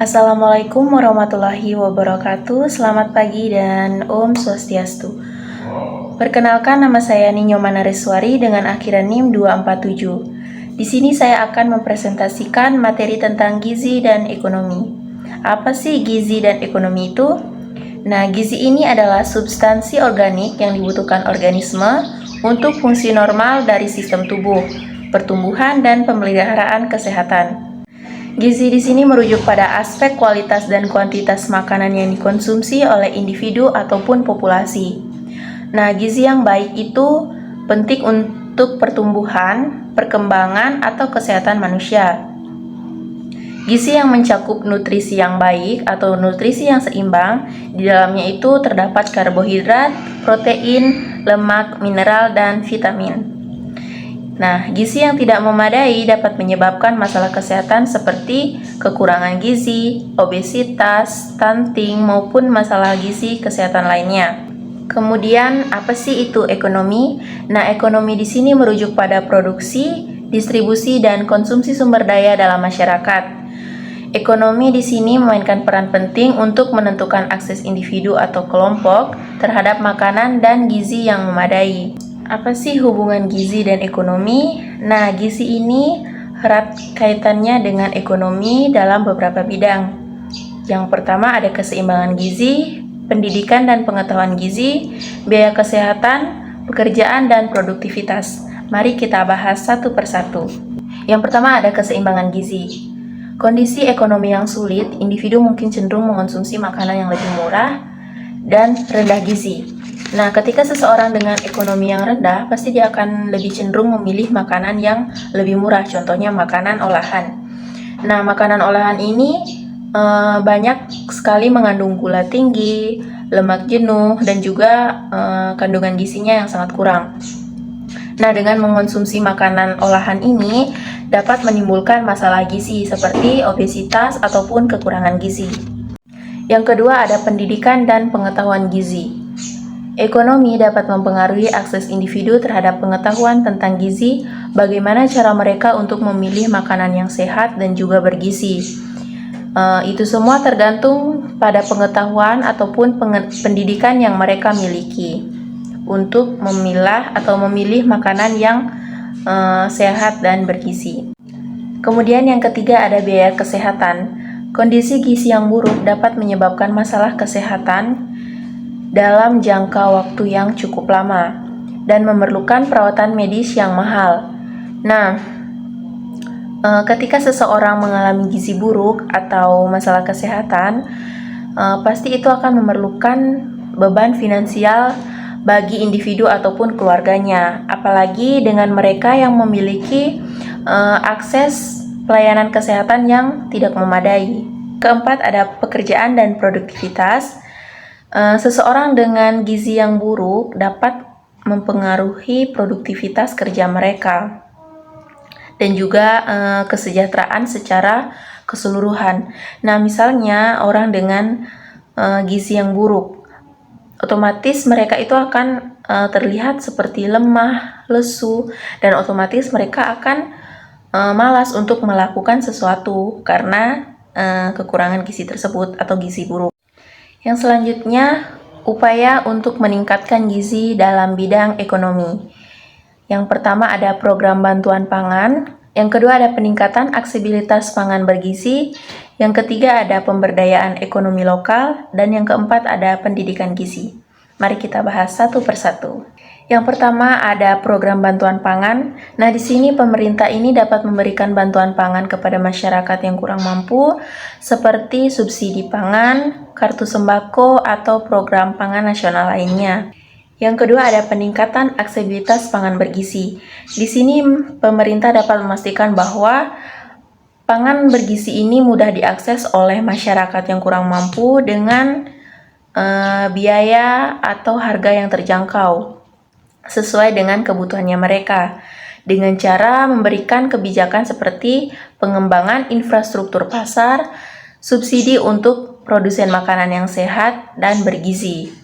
Assalamualaikum warahmatullahi wabarakatuh. Selamat pagi dan Om Swastiastu. Perkenalkan, nama saya Ninyo Manareswari dengan akhiran NIM 247. Di sini saya akan mempresentasikan materi tentang gizi dan ekonomi. Apa sih gizi dan ekonomi itu? Nah, gizi ini adalah substansi organik yang dibutuhkan organisme untuk fungsi normal dari sistem tubuh, pertumbuhan, dan pemeliharaan kesehatan. Gizi di sini merujuk pada aspek kualitas dan kuantitas makanan yang dikonsumsi oleh individu ataupun populasi. Nah, gizi yang baik itu penting untuk pertumbuhan, perkembangan, atau kesehatan manusia. Gizi yang mencakup nutrisi yang baik atau nutrisi yang seimbang, di dalamnya itu terdapat karbohidrat, protein, lemak, mineral, dan vitamin. Nah, gizi yang tidak memadai dapat menyebabkan masalah kesehatan seperti kekurangan gizi, obesitas, stunting, maupun masalah gizi kesehatan lainnya. Kemudian, apa sih itu ekonomi? Nah, ekonomi di sini merujuk pada produksi, distribusi, dan konsumsi sumber daya dalam masyarakat. Ekonomi di sini memainkan peran penting untuk menentukan akses individu atau kelompok terhadap makanan dan gizi yang memadai. Apa sih hubungan gizi dan ekonomi? Nah, gizi ini erat kaitannya dengan ekonomi dalam beberapa bidang. Yang pertama ada keseimbangan gizi, pendidikan dan pengetahuan gizi, biaya kesehatan, pekerjaan, dan produktivitas. Mari kita bahas satu persatu. Yang pertama ada keseimbangan gizi. Kondisi ekonomi yang sulit, individu mungkin cenderung mengonsumsi makanan yang lebih murah dan rendah gizi. Nah, ketika seseorang dengan ekonomi yang rendah, pasti dia akan lebih cenderung memilih makanan yang lebih murah, contohnya makanan olahan. Nah, makanan olahan ini banyak sekali mengandung gula tinggi, lemak jenuh, dan juga kandungan gizinya yang sangat kurang. Nah, dengan mengonsumsi makanan olahan ini dapat menimbulkan masalah gizi seperti obesitas ataupun kekurangan gizi. Yang kedua ada pendidikan dan pengetahuan gizi. Ekonomi dapat mempengaruhi akses individu terhadap pengetahuan tentang gizi, bagaimana cara mereka untuk memilih makanan yang sehat dan juga bergizi. Itu semua tergantung pada pengetahuan ataupun pendidikan yang mereka miliki untuk memilah atau memilih makanan yang sehat dan bergizi. Kemudian yang ketiga ada biaya kesehatan. Kondisi gizi yang buruk dapat menyebabkan masalah kesehatan dalam jangka waktu yang cukup lama dan memerlukan perawatan medis yang mahal. Nah, ketika seseorang mengalami gizi buruk atau masalah kesehatan, pasti itu akan memerlukan beban finansial bagi individu ataupun keluarganya, apalagi dengan mereka yang memiliki akses pelayanan kesehatan yang tidak memadai. Keempat ada pekerjaan dan produktivitas. Seseorang dengan gizi yang buruk dapat mempengaruhi produktivitas kerja mereka dan juga kesejahteraan secara keseluruhan. Nah, misalnya orang dengan gizi yang buruk, otomatis mereka itu akan terlihat seperti lemah, lesu, dan otomatis mereka akan malas untuk melakukan sesuatu karena kekurangan gizi tersebut atau gizi buruk. Yang selanjutnya, upaya untuk meningkatkan gizi dalam bidang ekonomi. Yang pertama ada program bantuan pangan, yang kedua ada peningkatan aksesibilitas pangan bergizi, yang ketiga ada pemberdayaan ekonomi lokal, dan yang keempat ada pendidikan gizi. Mari kita bahas satu persatu. Yang pertama ada program bantuan pangan. Nah, di sini pemerintah ini dapat memberikan bantuan pangan kepada masyarakat yang kurang mampu seperti subsidi pangan, kartu sembako, atau program pangan nasional lainnya. Yang kedua ada peningkatan aksesibilitas pangan bergizi. Di sini pemerintah dapat memastikan bahwa pangan bergizi ini mudah diakses oleh masyarakat yang kurang mampu dengan biaya atau harga yang terjangkau sesuai dengan kebutuhannya mereka, dengan cara memberikan kebijakan seperti pengembangan infrastruktur pasar, subsidi untuk produsen makanan yang sehat dan bergizi.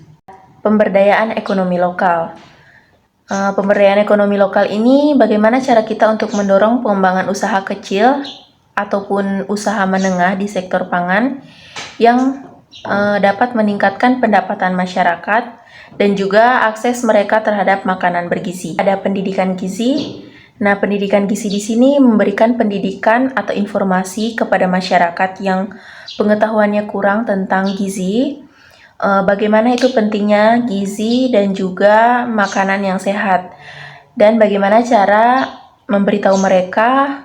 Pemberdayaan ekonomi lokal. Pemberdayaan ekonomi lokal ini bagaimana cara kita untuk mendorong pengembangan usaha kecil ataupun usaha menengah di sektor pangan yang dapat meningkatkan pendapatan masyarakat dan juga akses mereka terhadap makanan bergizi. Ada pendidikan gizi. Nah, pendidikan gizi di sini memberikan pendidikan atau informasi kepada masyarakat yang pengetahuannya kurang tentang gizi, bagaimana itu pentingnya gizi dan juga makanan yang sehat, dan bagaimana cara memberitahu mereka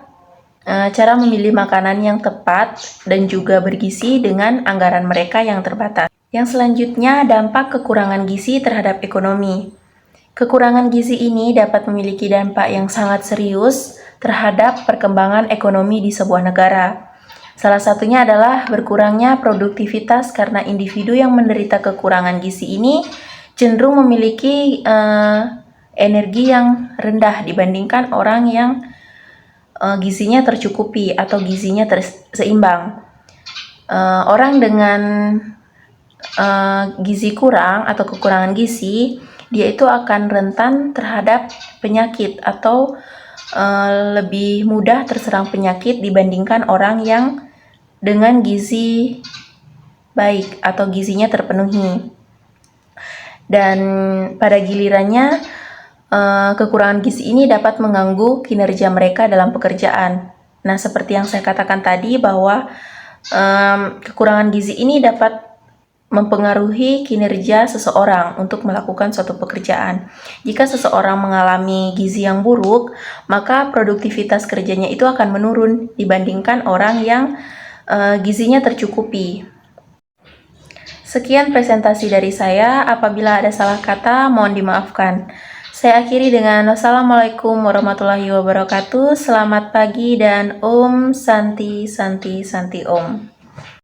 cara memilih makanan yang tepat dan juga bergizi dengan anggaran mereka yang terbatas. Yang selanjutnya, dampak kekurangan gizi terhadap ekonomi. Kekurangan gizi ini dapat memiliki dampak yang sangat serius terhadap perkembangan ekonomi di sebuah negara. Salah satunya adalah berkurangnya produktivitas karena individu yang menderita kekurangan gizi ini cenderung memiliki energi yang rendah dibandingkan orang yang gizinya tercukupi atau gizinya seimbang. Orang dengan gizi kurang atau kekurangan gizi, dia itu akan rentan terhadap penyakit atau lebih mudah terserang penyakit dibandingkan orang yang dengan gizi baik atau gizinya terpenuhi. Dan pada gilirannya kekurangan gizi ini dapat mengganggu kinerja mereka dalam pekerjaan. Nah, seperti yang saya katakan tadi bahwa kekurangan gizi ini dapat mempengaruhi kinerja seseorang untuk melakukan suatu pekerjaan. Jika seseorang mengalami gizi yang buruk, maka produktivitas kerjanya itu akan menurun dibandingkan orang yang gizinya tercukupi. Sekian presentasi dari saya. Apabila ada salah kata, mohon dimaafkan. Saya akhiri dengan wassalamualaikum warahmatullahi wabarakatuh. Selamat pagi dan Om Santi Santi Santi Om.